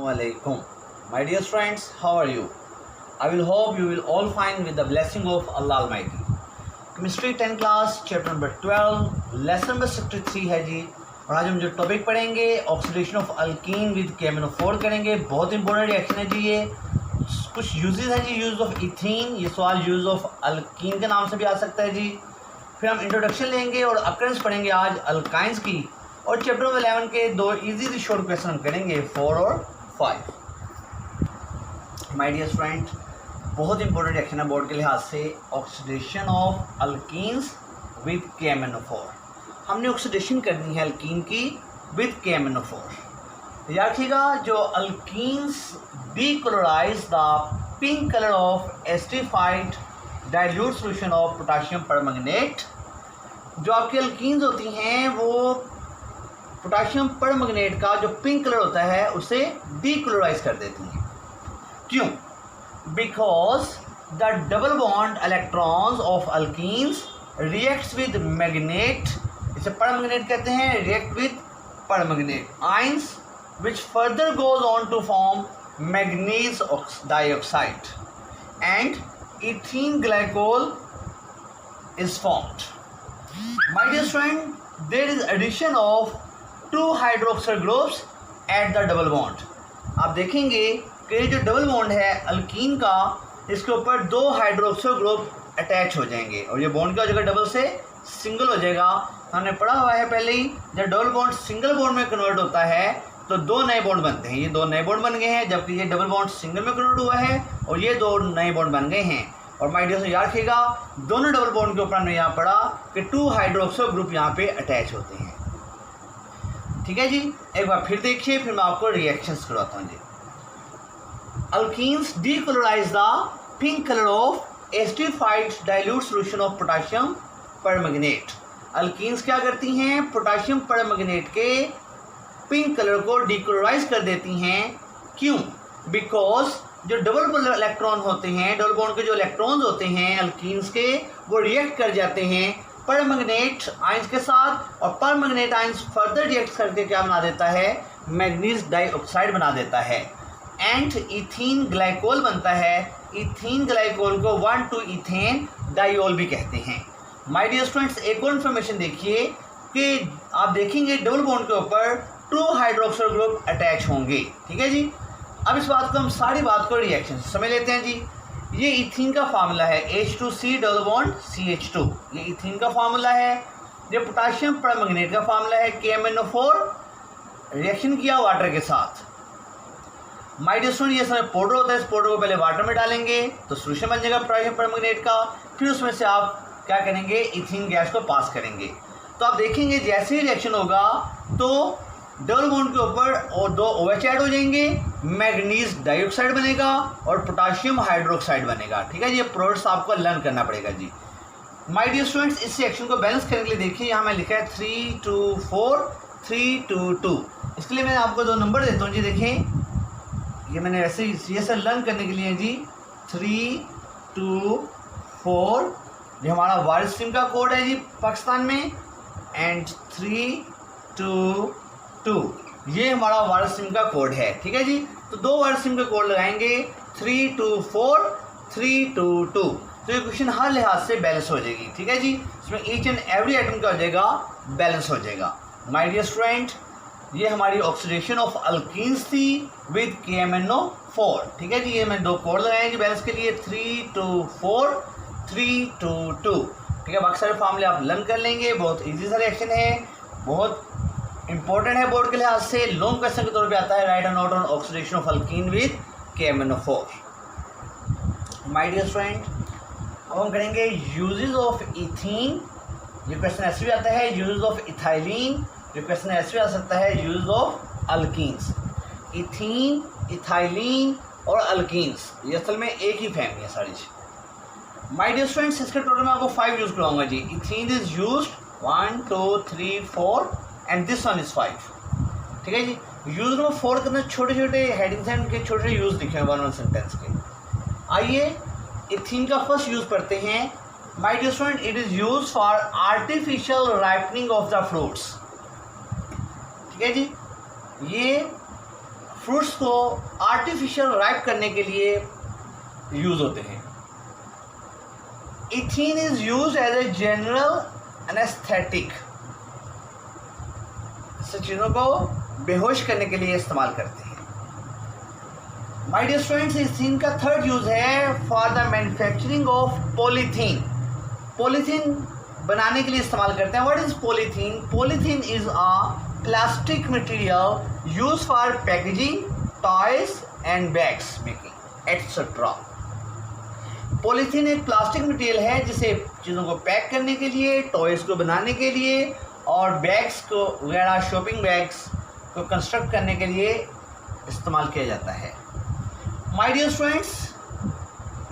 Assalamualaikum. My dear friends, how are you? I will hope you will all find with the blessing of Allah Almighty. Chemistry 10 class chapter number 12 lesson number 63 है जी। और आज हम जो topic पढ़ेंगे oxidation of alkene with KMnO4 करेंगे। बहुत important reaction है जी ये। कुछ यूजेस हैं जी, यूज ऑफ इथीन, ये सवाल यूज ऑफ अल्कीन के नाम से भी आ सकता है जी। फिर हम इंट्रोडक्शन लेंगे और अकरेंस पढ़ेंगे आज अल्काइंस की। और चैप्टर नंबर 11 के दो इजी शॉर्ट क्वेश्चन हम करेंगे 4 और 5। माय डियर फ्रेंड, बहुत इंपॉर्टेंट रिएक्शन है बोर्ड के लिहाज से, oxidation of alkenes with KMnO4। हमने ऑक्सीडेशन करनी है अल्कीन की विद KMnO4। याद रखिएगा, जो alkenes decolourise the pink colour of acidified dilute solution of potassium permanganate. जो आपकी अल्कीन्स होती हैं वो पोटेशियम परमैंगनेट का जो पिंक कलर होता है उसे डीक्लोराइज कर देती हैं। क्यों? Because the double bond electrons of alkenes reacts with magnet, इसे परमैंगनेट कहते हैं, react with permanganate ions which further goes on to form manganese dioxide and ethene glycol is formed. My dear friend, there is addition of two hydroxyl groups at the double bond. आप देखेंगे कि जो double bond है alkyne का, इसके ऊपर दो hydroxyl group attach हो जाएंगे और ये बॉन्ड क्या हो जाएगा, डबल से सिंगल हो जाएगा। हमने पढ़ा हुआ है पहले ही, जब डबल बॉन्ड सिंगल बॉन्ड में कन्वर्ट होता है तो दो नए बॉन्ड बनते हैं। ये दो नए बॉन्ड बन गए हैं, जबकि ये डबल बॉन्ड सिंगल में कन्वर्ट हुआ है और ये दो नए बॉन्ड बन गए हैं। और माय डियर याद रखिएगा, दोनों डबल बॉन्ड के ऊपर हमने यहाँ पढ़ा कि टू हाइड्रोक्सिल ग्रुप यहाँ पे अटैच होते हैं। ठीक है जी, एक बार फिर देखिए, फिर मैं आपको रिएक्शंस करवाता हूँ जी। Alkenes decolourise the pink colour of acidified dilute solution of potassium permanganate. Alkenes क्या करती हैं, पोटेशियम परमैंगनेट के पिंक कलर को डीक्लोराइज कर देती हैं। क्यों? बिकॉज जो डबल बॉन्ड इलेक्ट्रॉन होते हैं, डबल बॉन्ड के जो इलेक्ट्रॉन्स होते हैं अल्कीन्स के, वो रिएक्ट कर जाते हैं परमैंगनेट आयंस के साथ, और परमैंगनेट आयंस फर्दर रिएक्ट करके क्या बना देता है, मैग्नीज डाइऑक्साइड बना देता है एंड इथीन ग्लाइकोल बनता है। इथीन ग्लाइकोल को 1,2-इथेन डाइऑल भी कहते हैं। माय डियर स्टूडेंट्स, एक और इन्फॉर्मेशन देखिए कि आप देखेंगे डबल बॉन्ड के ऊपर टू हाइड्रोक्सिल ग्रुप अटैच होंगे। ठीक है जी, अब इस बात को हम सारी बात को रिएक्शन से समझ लेते हैं जी। ये इथीन का फार्मूला है H2C डबल बॉन्ड CH2, ये इथीन का फार्मूला है। ये पोटेशियम परमैंगनेट का फार्मूला है KMnO4, रिएक्शन किया वाटर के साथ। माय डियर स्टूडेंट, ये समय पाउडर होता है, इस पाउडर को पहले वाटर में डालेंगे तो सॉल्यूशन बन जाएगा पोटेशियम परमैंगनेट का, फिर उसमें से आप क्या करेंगे, इथीन गैस को पास करेंगे। तो आप देखेंगे जैसे ही रिएक्शन होगा तो डबल बॉन्ड के ऊपर और दो OH ऐड हो जाएंगे, मैग्नीज डाइऑक्साइड बनेगा और पोटेशियम हाइड्रोक्साइड बनेगा। ठीक है जी, ये प्रोडक्ट्स आपको लर्न करना पड़ेगा जी। माय डियर स्टूडेंट्स, इस रिएक्शन को बैलेंस करने के लिए देखिए, यहाँ मैं लिखा है 3,2,4 3,2,2। इसके लिए मैं आपको दो नंबर देता हूँ जी। देखें, ये मैंने वैसे ये सर लर्न करने के लिए जी 3,2,4, ये हमारा वार स्ट्रीम का कोड है जी पाकिस्तान में, एंड 3,2,2 ये हमारा वार स्ट्रीम का कोड है। ठीक है जी, तो दो वार स्ट्रीम का कोड लगाएंगे 3,2,4 3,2,2, तो ये क्वेश्चन हर लिहाज से बैलेंस हो जाएगी। ठीक है जी, इसमें ईच एंड एवरी आइटम क्या हो जाएगा, बैलेंस हो जाएगा। माय डियर स्टूडेंट, ये हमारी ऑक्सीडेशन ऑफ अल्कीन्स थी विद KMnO4। ठीक है जी, ये मैं दो कोड लगाएंगे बैलेंस के लिए 3,2,4 3,2,2। ठीक है, बाकी सारे फार्मूले आप लर्न कर लेंगे, बहुत इजी सा रिएक्शन है, बहुत इंपॉर्टेंट है बोर्ड के लिहाज से, लॉन्ग क्वेश्चन के तौर पे आता है। Write and note on oxidation of alkene with KMnO4। My dear friend, अब हम करेंगे यूजेस ऑफ इथीन। ये क्वेश्चन ऐसे भी आता है, यूजेस ऑफ इथाइलिन। ये क्वेश्चन ऐसे भी आ सकता है, use of alkenes. Ethene, ethylene और अल्कीन्स ये असल में एक ही फैमिली है सारी। माय डियर स्टूडेंट्स, इसके टोटल में आपको 5 यूज कराऊंगा जी। Ethene is used 1 2 3 4 and this one is 5। ठीक है जी, यूज नंबर 4 के अंदर छोटे छोटे हेडिंग्स हैं, उनके छोटे छोटे यूज लिखे हैं 1 सेंटेंस के। आइए इथीन का फर्स्ट यूज पढ़ते हैं। My dear student, it is use for artificial ripening of the fruits. ठीक है जी, ये फ्रूट्स को आर्टिफिशियल राइप करने के लिए यूज होते हैं। Ethene is use as a general anaesthetic, चीज़ों को बेहोश करने के लिए इस्तेमाल करते हैं। माय डियर स्टूडेंट्स, इथीन का थर्ड यूज है for the manufacturing of polythene. Polythene बनाने के लिए इस्तेमाल करते हैं। What is polythene? Polythene is a plastic material use for packaging, toys and bags making etcetera. Polythene एक प्लास्टिक मटेरियल है जिसे चीज़ों को पैक करने के लिए, टॉयज को बनाने के लिए और बैग्स को वगैरह, शॉपिंग बैग्स को कंस्ट्रक्ट करने के लिए इस्तेमाल किया जाता है। My dear students,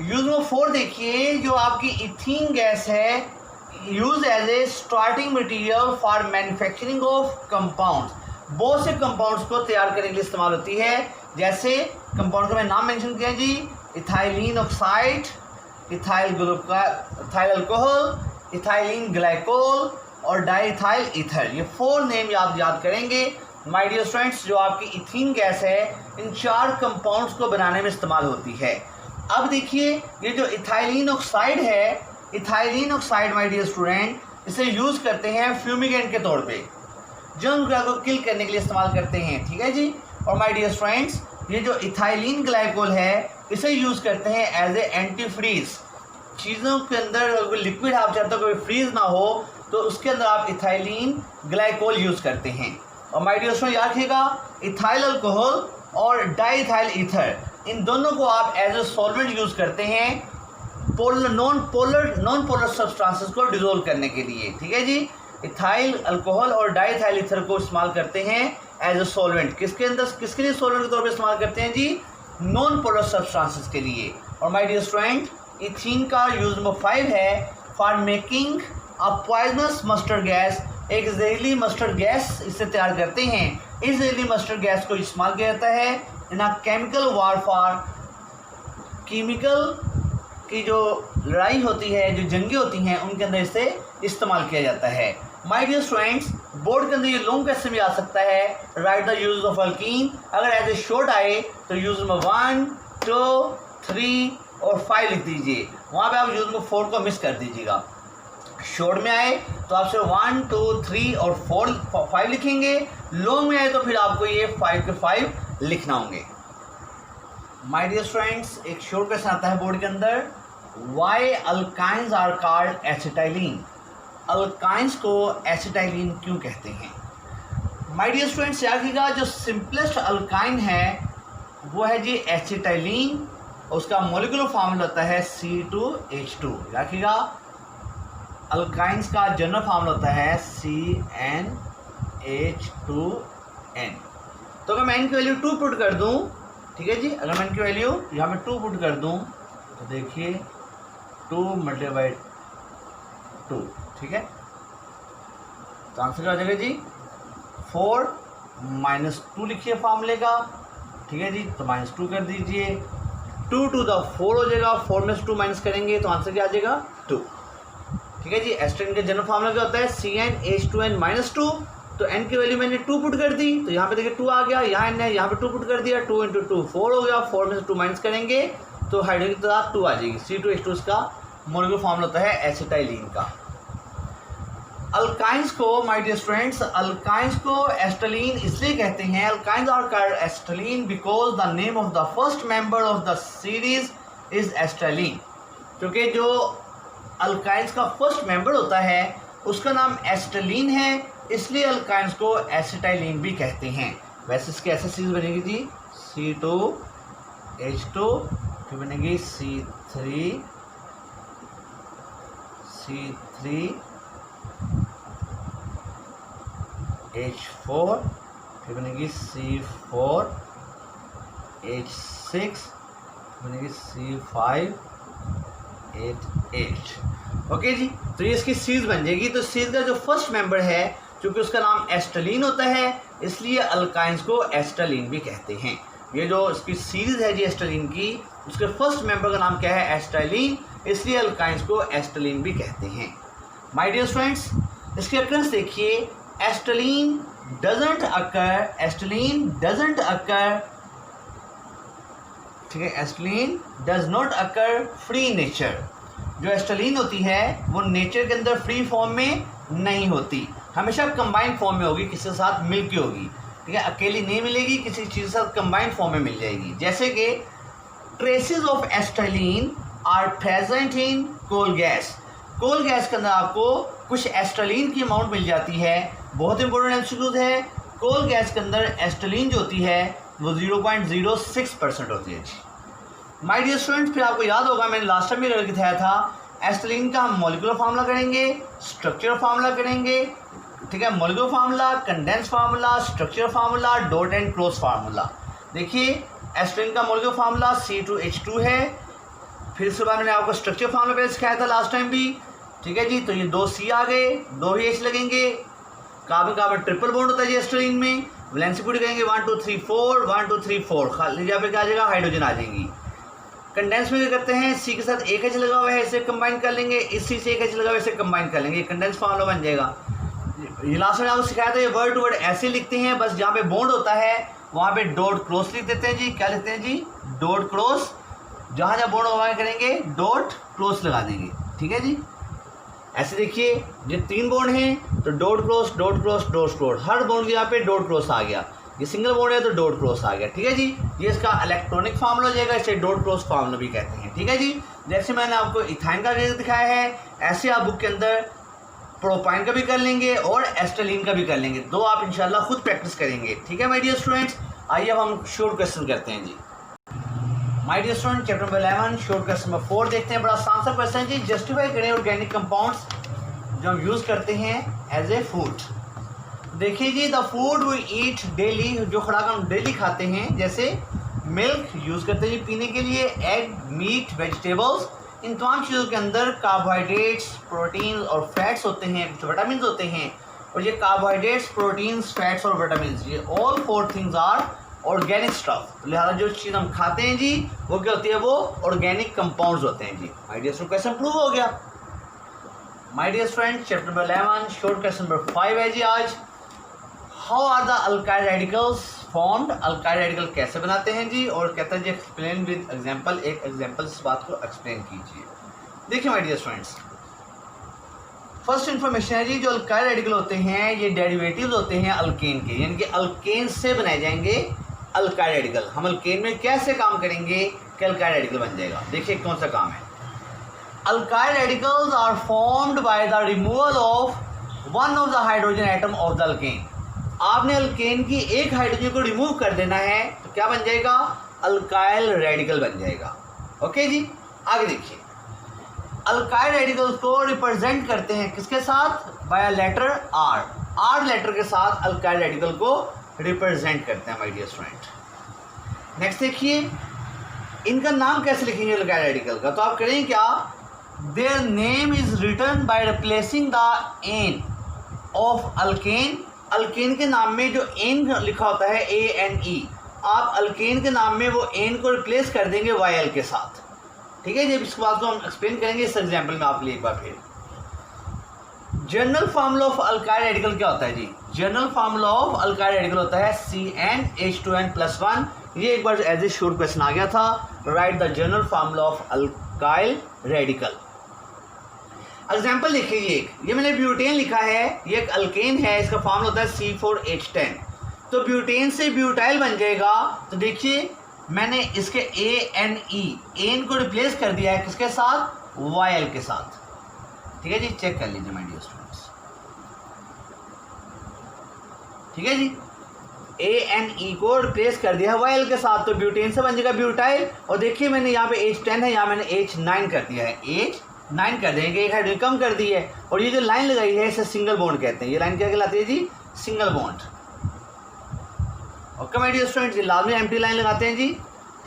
use number 4 देखिए, जो आपकी इथीन गैस है use as a starting material for manufacturing of compounds. बहुत से कंपाउंड्स को तैयार करने के लिए इस्तेमाल होती है। जैसे कंपाउंड का मैं नाम मेंशन किया जी, ethylene oxide, ethyl alcohol, ethylene glycol और डाइथाइल ईथर। ये 4 नेम आप याद करेंगे माय डियर स्टूडेंट्स, जो आपकी इथीन गैस है इन 4 कंपाउंड्स को बनाने में इस्तेमाल होती है। अब देखिए, ये जो इथाइलिन ऑक्साइड है, ethylene oxide my dear student, इसे यूज करते हैं फ्यूमिगेंट के तौर पे, जर्म को किल करने के लिए इस्तेमाल करते हैं। ठीक है जी। और माय डियर स्टूडेंट्स, ये जो इथाइलिन ग्लाइकोल है इसे यूज करते हैं एज ए एंटी फ्रीज। चीज़ों के अंदर अगर लिक्विड आप चाहते हो कोई फ्रीज ना हो तो उसके अंदर आप इथाइलिन ग्लाइकोल यूज करते हैं। और माय डियर स्टूडेंट याद रखिएगा, इथाइल अल्कोहल और डाइथाइल ईथर, इन दोनों को आप एज ए सॉल्वेंट यूज करते हैं नॉन पोलर सब्सटेंसेस को डिसोल्व करने के लिए। ठीक है जी। इथाइल अल्कोहल और डाइथाइल ईथर को इस्तेमाल करते हैं एज ए सॉल्वेंट। किसके लिए सॉल्वेंट के तौर पे इस्तेमाल करते हैं जी? नॉन पोलर सब्सटेंसेस के लिए। और माय डियर स्टूडेंट, इथीन का यूज नंबर 5 है for making a poisonous mustard gas. एक जहरीली मस्टर्ड गैस इससे तैयार करते हैं। इस जहरीली मस्टर्ड गैस को इस्तेमाल किया जाता है इन अ केमिकल वॉरफेयर। केमिकल की जो लड़ाई होती है, जो जंगें होती हैं, उनके अंदर इसे इस्तेमाल किया जाता है। माय डियर स्टूडेंट्स, बोर्ड के अंदर ये लॉन्ग क्वेश्चन भी आ सकता है, right the use of alkyne. अगर एज ए शॉर्ट आए तो यूज नंबर 1, 2, 3 और 5 लिख दीजिए। वहाँ पे आप यूज नंबर 4 को मिस कर दीजिएगा। शॉर्ट में आए तो आपसे 1, 2, 3 और 5 लिखेंगे। लॉन्ग में आए तो फिर आपको ये 5 के 5 लिखना होंगे। माय डियर स्टूडेंट्स, एक शॉर्ट क्वेश्चन आता है बोर्ड के अंदर, why alkynes are called acetylene. Alkynes को एसिटाइलिन क्यों कहते हैं? माय डियर स्टूडेंट्स याद रखिएगा, जो सिंपलेस्ट अल्काइन है वो है जी एसिटाइलिन। उसका मॉलिक्यूलर फॉर्मूला होता है C2H2। रखिएगा, अल्काइंस का जनरल फॉर्मूला होता है CnH2n। तो अगर मैं इनकी वैल्यू 2 पुट कर दूं, ठीक है जी, अगर मैं इनकी वैल्यू यहाँ पे 2 पुट कर दूं तो देखिए 2 × 2, ठीक है, तो आंसर क्या हो जाएगा जी 4 - 2 लिखिए फार्मूले का। ठीक है जी, तो -2 कर दीजिए, 2 to the 4 हो जाएगा। 4 में से 2 माइनस करेंगे तो आंसर क्या आ जाएगा 2। ठीक है जी। एस्टेन के जनरल फार्मूला क्या होता है CnH2n - 2। तो n की वैल्यू मैंने 2 पुट कर दी तो यहाँ पे देखिए 2 आ गया, यहाँ n है, यहाँ पे 2 पुट कर दिया, 2 × 2 4 हो गया। 4 में से 2 माइनस करेंगे तो हाइड्रोजन के साथ 2 आ जाएगी। C2H2 इसका मॉलिक्यूलर फार्मूला होता है एसिटाइलिन का। अल्काइंस को माय डियर स्टूडेंट्स, अल्काइंस को एस्टाइलिन इसलिए कहते हैं, alkynes are called acetylene because the name of the first member of the series is acetylene. क्योंकि जो अल्काइंस का फर्स्ट मेंबर होता है उसका नाम एस्टाइलिन है, इसलिए अल्काइंस को एसिटाइलिन भी कहते हैं। वैसे इसकी ऐसे सीरीज बनेगी जी C2H2, फिर बनेगी C3, H4, फिर बनेगी C4H6, बनेगी C5H8। ओके जी, तो ये इसकी सीरीज बन जाएगी। तो सीरीज का जो फर्स्ट मेंबर है, क्योंकि उसका नाम एस्टाइलिन होता है, इसलिए अल्काइंस को एस्टाइलिन भी कहते हैं। ये जो इसकी सीरीज है जी एस्टाइलिन की, उसके फर्स्ट मेंबर का नाम क्या है एस्टाइलिन, इसलिए अल्काइंस को एस्टाइलिन भी कहते हैं। माय डियर स्टूडेंट्स, इसके अकरेंस देखिए, एस्टाइलिन डजंट अकर ठीक है। Acetylene does not occur free nature, जो एसिटिलीन होती है वो नेचर के अंदर फ्री फॉर्म में नहीं होती, हमेशा कंबाइंड फॉर्म में होगी, किसी के साथ मिलकर होगी, ठीक है। अकेली नहीं मिलेगी, किसी चीज़ के साथ कंबाइंड फॉर्म में मिल जाएगी। जैसे कि traces of acetylene are present in coal gas, coal gas के अंदर आपको कुछ एसिटिलीन की अमाउंट मिल जाती है। बहुत इंपॉर्टेंट एमसीक्यूज है, कोल गैस के अंदर एसिटिलीन जो होती है वो 0.06% होती है जी। माय डियर स्टूडेंट्स, फिर आपको याद होगा मैंने लास्ट टाइम भी करके दिखाया था, एसिटिलीन का हम मॉलिक्यूलर फार्मूला करेंगे, स्ट्रक्चरल फार्मूला करेंगे, ठीक है। Molecular formula, condense formula, structural formula, dot and close formula. देखिए एसिटिलीन का मॉलिक्यूलर फार्मूला C2H2 है। फिर उसके बाद मैंने आपको स्ट्रक्चर फार्मूला पहले सिखाया था लास्ट टाइम भी, ठीक है जी। तो ये 2 C आ गए, 2 H लगेंगे, कार्बन कार्बन ट्रिपल बॉन्ड होता है जी एसिटिलीन में। वैलेंसी पूरी करेंगे 1 2 3 4, 1 2 3 4, खाली जगह पे क्या आ जाएगा, हाइड्रोजन आ जाएंगी। कंडेंस में क्या करते हैं, C के साथ एक H लगा हुआ है, इसे कंबाइन कर लेंगे, इस C से एक H लगा हुआ है, इसे कंबाइन कर लेंगे, कंडेंस फार्मूला बन जाएगा। ये लास्ट में आपको सिखाया था, ये वर्ड टू वर्ड ऐसे लिखते हैं, बस जहाँ पे बॉन्ड होता है वहाँ पे डॉट क्लोज लिख देते हैं जी। क्या लिखते हैं जी, डॉट क्लोज, जहाँ जहाँ बॉन्ड होगा करेंगे डॉट क्लोज लगा देंगे, ठीक है जी। ऐसे देखिए ये 3 बॉन्ड हैं तो dot close dot close dot close, हर बॉन्ड के यहाँ पे डॉट क्लोज आ गया। ये सिंगल बॉन्ड है तो डॉट क्लोज आ गया, ठीक है जी। ये इसका इलेक्ट्रॉनिक फार्मूला हो जाएगा, इसे डॉट क्लोज फार्मूला भी कहते हैं, ठीक है जी। जैसे मैंने आपको इथाइन का दिखाया है, ऐसे आप बुक के अंदर प्रोपाइन का भी कर लेंगे और एसिटिलीन का भी कर लेंगे, 2 आप इंशाल्लाह खुद प्रैक्टिस करेंगे, ठीक है माय डियर स्टूडेंट्स। आइए अब हम शॉर्ट क्वेश्चन करते हैं जी। My dear student, chapter number 11 short question number 4 देखते हैं। बड़ा आसान सा क्वेश्चन है जी। जस्टिफाई करें ऑर्गेनिक कंपाउंड्स जो हम यूज़ करते हैं एज ए फूड। देखिए जी, the food we eat daily, जो खुराक हम डेली खाते हैं, जैसे मिल्क यूज़ करते हैं जी पीने के लिए, एग, मीट, वेजिटेबल्स, इन तमाम चीज़ों के अंदर कार्बोहाइड्रेट्स, प्रोटीन और फैट्स होते हैं, कुछ विटामिन होते हैं। और ये कार्बोहाइड्रेट्स, प्रोटीन्स, फैट्स और विटामिन, ये all 4 things are organic stuff. लिहाजा जो चीज़ हम खाते हैं जी वो क्या होती है, वो ऑर्गेनिक कंपाउंड्स होते हैं जी। My dear student, question prove हो गया। My dear friend, chapter number 11 short question number 5 है जी आज। How are the alkyl radicals formed, alkyl radical कैसे बनाते हैं जी। और कहता है जी एक्सप्लेन विद एग्जांपल, एक एग्जांपल इस बात को एक्सप्लेन कीजिए। देखिए my dear friends, first information है जी, जो अल्काइल रेडिकल होते हैं ये डेरिवेटिव्स होते हैं अल्केन के, यानी कि अल्केन से बनाए जाएंगे अल्काइल रेडिकल। हम अल्केन में कैसे काम करेंगे कि अल्काइल रेडिकल बन जाएगा। देखिए कौन सा काम है। Alkyl radicals are formed by the removal of one of the hydrogen atom of the alkane. आपने अल्केन की एक हाइड्रोजन को रिमूव कर देना है तो क्या बन जाएगा, अल्काइल रेडिकल बन जाएगा। ओके जी, आगे देखिए। अल्काइल रेडिकल्स को रिप्रेजेंट करते हैं किसके साथ, by letter R, R letter के साथ अल्काइल रेडिकल को रिप्रेजेंट करते हैं माय डियर स्टूडेंट। नेक्स्ट देखिए, इनका नाम कैसे लिखेंगे अल्काइल रेडिकल का, तो आप करेंगे क्या, their name is written by replacing the ane of alkane. Alkane के नाम में जो एन लिखा होता है ANE, आप अल्केन के नाम में वो एन को रिप्लेस कर देंगे YL के साथ, ठीक है। जब इस बात को हम एक्सप्लेन करेंगे इस एग्जाम्पल में आप लिए एक बार फिर। General formula of alkyl radical क्या होता है जी, general formula of alkyl radical होता है CnH2n+1। ये एक बार एज ए शॉर्ट क्वेश्चन आ गया था, write the general formula of alkyl radical. Example देखिए, ये मैंने ब्यूटेन लिखा है, ये एक अल्केन है, इसका फार्मूला होता है C4H10, तो ब्यूटेन से ब्यूटाइल बन जाएगा। तो देखिए मैंने इसके ANE, एन को रिप्लेस कर दिया है किसके साथ, YL के साथ, ठीक है जी। चेक कर लीजिए माय डियर स्टूडेंट्स, ठीक है जी। ANE को रिप्लेस कर दिया है YL के साथ, तो ब्यूटेन से बन जाएगा ब्यूटाइल। और देखिए मैंने यहाँ पे H10 है, यहाँ मैंने H9 कर दिया है, H9 कर देंगे, एक हाइड्रोजन कम कर दी है। और ये जो लाइन लगाई है इसे सिंगल बॉन्ड कहते हैं, ये लाइन क्या कहलाती है जी, single bond. Okay my dear students, ये लाजमी एम्प्टी लाइन लगाते हैं जी,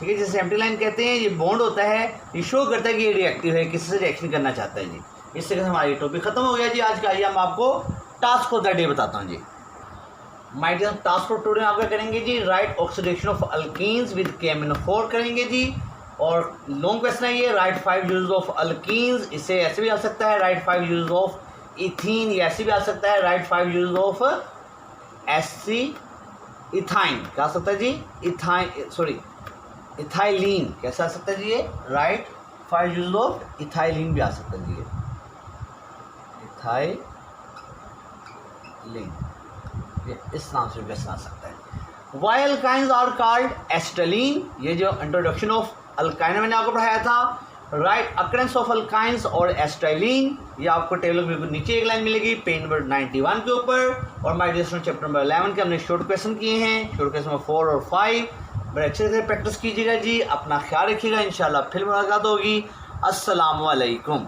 ठीक है, जैसे एम्प्टी लाइन कहते हैं। ये बॉन्ड होता है, ये शो करता है कि ये रिएक्टिव है, किसी से रिएक्शन करना चाहता है जी। इससे हमारा ये टॉपिक खत्म हो गया जी आज का। आइए हम आपको टास्क ऑफ द डे बताता हूँ जी। My dear, task of today आप क्या करेंगे जी, write oxidation of alkenes with KMnO4 करेंगे जी। और लॉन्ग क्वेश्चन है ये, राइट 5 यूज ऑफ अल्कीन्स, इसे ऐसे भी आ सकता है, राइट 5 यूज ऑफ इथीन, ये ऐसे भी आ सकता है, राइट 5 यूज ऑफ इथाइन, क्या आ सकता है जी, इथाइन, सॉरी इथाइलिन कैसा आ सकता है जी ये, right, five use of ethylene भी आ सकता है जी ये, इथाइलिन, ये इस नाम से भी आ सकता है। Why alkynes are called acetylene, ये जो इंट्रोडक्शन ऑफ अल्काइन मैंने आपको पढ़ाया था, राइट, अकरेंस ऑफ अल्काइंस और एस्टाइलिन, ये आपको टेबल में नीचे एक लाइन मिलेगी पेज नंबर 91 के ऊपर। और my dear student chapter number 11 के हमने शॉर्ट क्वेश्चन किए हैं, शॉर्ट क्वेश्चन नंबर 4 और 5, बड़े अच्छे से प्रैक्टिस कीजिएगा जी, अपना ख्याल रखिएगा, इंशाल्लाह फिर मुलाकात होगी। अस्सलामु अलैकुम।